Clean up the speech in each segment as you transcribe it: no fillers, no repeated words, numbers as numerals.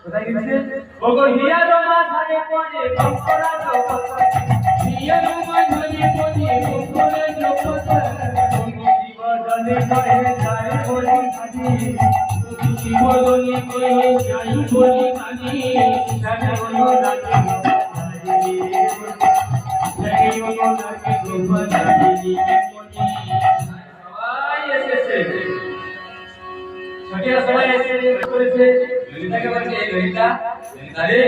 কোথায় গেছে ওগো হিয়ার মাথায় পড়ে ভক্তরা জপতা হিয়ার মাথায় পড়ে ভক্তরা জপতা জীবনে করে যায় বলি কাজী জীবনে করে যায় বলি কাজী জানে বলো রাখে জানে বলো রাখে গোপালি সবাই এসেছে ছোটিয়া সবাই এসে করেছে ললিতাকে বলছে এই ললিতা রে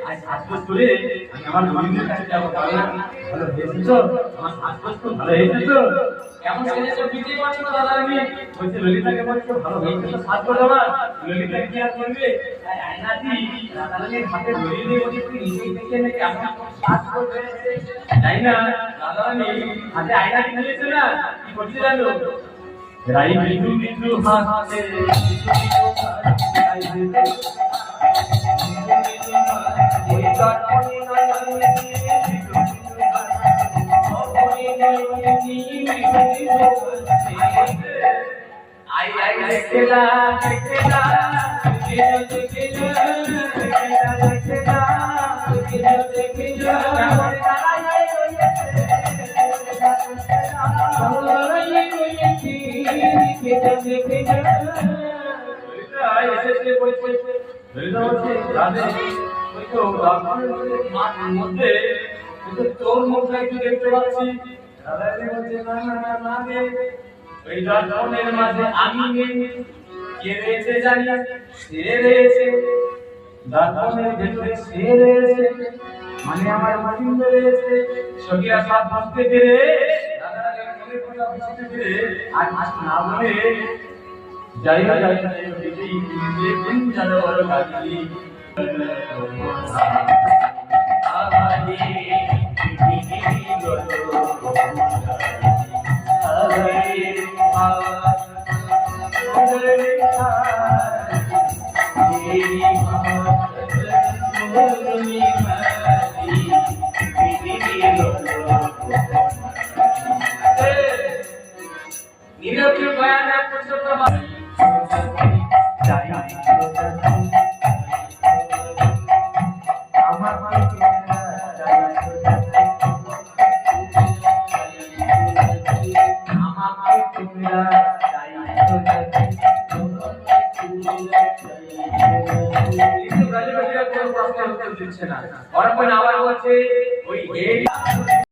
আজ শ্বাসকষ্ট করে আমি আমার নবীনের কাছে যাবো তাহলে ভালো হয়েছে তো আমার শ্বাসকষ্ট ভালো হয়েছে তো কেমন সেজেছে বুঝতেই পারছো না দাদা আমি বলছে ললিতাকে বলছে ভালো হয়েছে তো শ্বাসকষ্ট আমার ললিতা কি আর করবে তাই আয়নাটি দাদার হাতে ধরিয়ে দিয়ে বলছে তুই নিজেই দেখে নে কেমন শ্বাসকষ্ট হয়েছে তাই না দাদা আমি হাতে আয়নাটি নিয়েছে না কি করছে জানো রাই বিন্দু বিন্দু হাতে आई आई देखला देखला देखला देखला देखला তোর মুখটা একটু দেখতে পাচ্ছি ওই দর্পণের মাঝে আমি নেই কে রয়েছে জানি সে রয়েছে দর্পণের ভেতরে সে রয়েছে মানে আমার মহিন্দ রয়েছে সখিয়া সব বুঝতে পেরে আর না বলে যাই দেখি দিন জানো গাড়ি नीरव के बयान